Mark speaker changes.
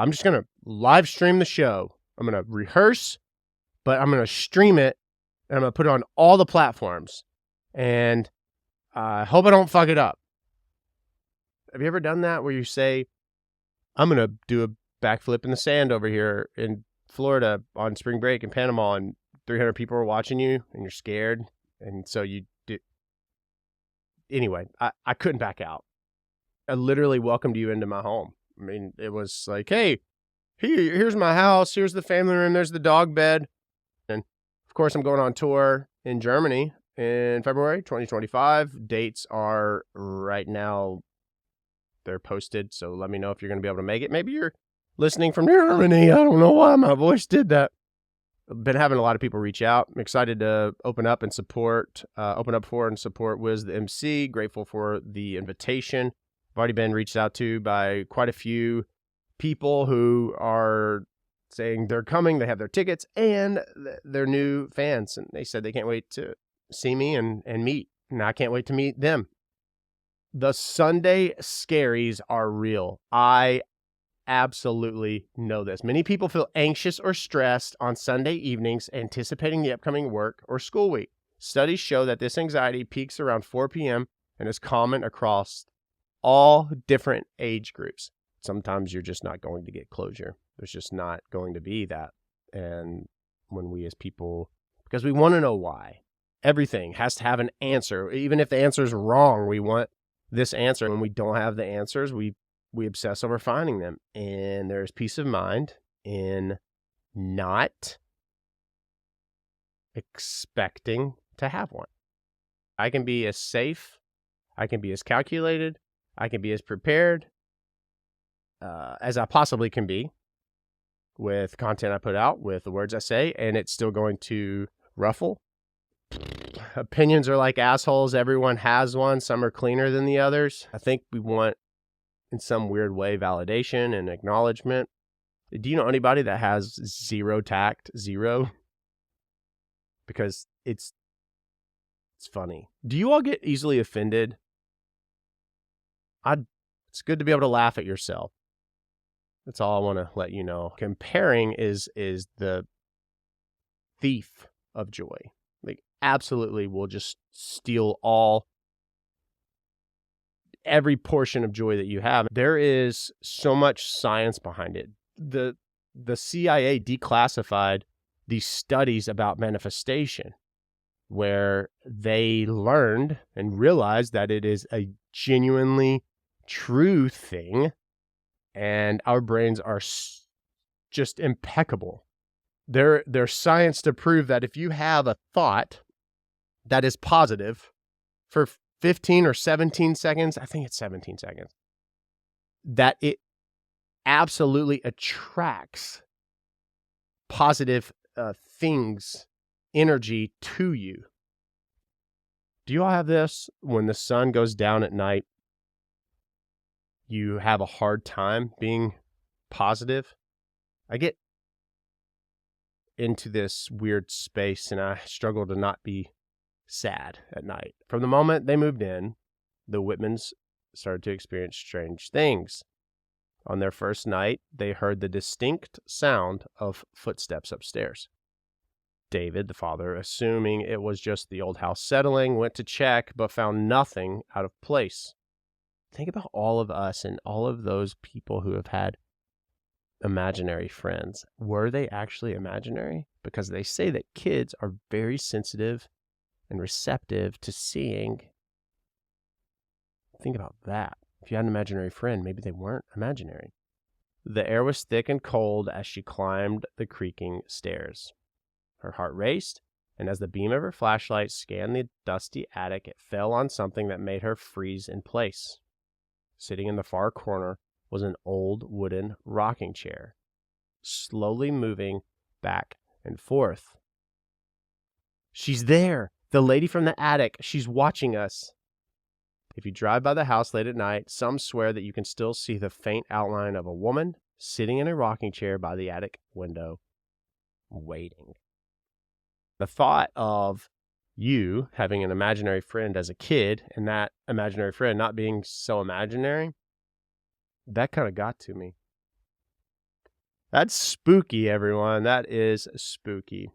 Speaker 1: I'm just going to live stream the show. I'm going to rehearse, but I'm going to stream it, and I'm going to put it on all the platforms. And I hope I don't fuck it up. Have you ever done that where you say, I'm going to do a backflip in the sand over here in Florida on spring break in Panama, and 300 people are watching you and you're scared? And so you do. Anyway, I couldn't back out. I literally welcomed you into my home. I mean, it was like, hey, here's my house. Here's the family room. There's the dog bed. And of course, I'm going on tour in Germany in February 2025. Dates are right now, they're posted. So let me know if you're going to be able to make it. Maybe you're listening from Germany. I don't know why my voice did that. I've been having a lot of people reach out. I'm excited to open up for and support Wiz the MC. Grateful for the invitation. I've already been reached out to by quite a few people who are saying they're coming, they have their tickets, and they're new fans. And they said they can't wait to see me and meet. And I can't wait to meet them. The Sunday scaries are real. I absolutely know this. Many people feel anxious or stressed on Sunday evenings anticipating the upcoming work or school week. Studies show that this anxiety peaks around 4 p.m. and is common across all different age groups. Sometimes you're just not going to get closure. There's just not going to be that. And when we as people, because we want to know why, everything has to have an answer. Even if the answer is wrong, we want this answer. When we don't have the answers, we obsess over finding them. And there's peace of mind in not expecting to have one. I can be as safe, I can be as calculated, I can be as prepared as I possibly can be with content I put out, with the words I say, and it's still going to ruffle. Opinions are like assholes. Everyone has one. Some are cleaner than the others. I think we want, in some weird way, validation and acknowledgement. Do you know anybody that has zero tact? Zero? Because it's funny. Do you all get easily offended? It's good to be able to laugh at yourself. That's all I want to let you know. Comparing is the thief of joy. Like, absolutely will just steal every portion of joy that you have. There is so much science behind it. The CIA declassified these studies about manifestation, where they learned and realized that it is a genuinely true thing, and our brains are just impeccable. There's science to prove that if you have a thought that is positive for 15 or 17 seconds, I think it's 17 seconds, that it absolutely attracts positive things, energy to you. Do you all have this? When the sun goes down at night, you have a hard time being positive. I get into this weird space and I struggle to not be sad at night. From the moment they moved in, the Whitmans started to experience strange things. On their first night, they heard the distinct sound of footsteps upstairs. David, the father, assuming it was just the old house settling, went to check but found nothing out of place. Think about all of us and all of those people who have had imaginary friends. Were they actually imaginary? Because they say that kids are very sensitive and receptive to seeing. Think about that. If you had an imaginary friend, maybe they weren't imaginary. The air was thick and cold as she climbed the creaking stairs. Her heart raced, and as the beam of her flashlight scanned the dusty attic, it fell on something that made her freeze in place. Sitting in the far corner was an old wooden rocking chair, slowly moving back and forth. She's there! The lady from the attic. She's watching us. If you drive by the house late at night, some swear that you can still see the faint outline of a woman sitting in a rocking chair by the attic window, waiting. The thought of you having an imaginary friend as a kid and that imaginary friend not being so imaginary, that kind of got to me. That's spooky, everyone. That is spooky.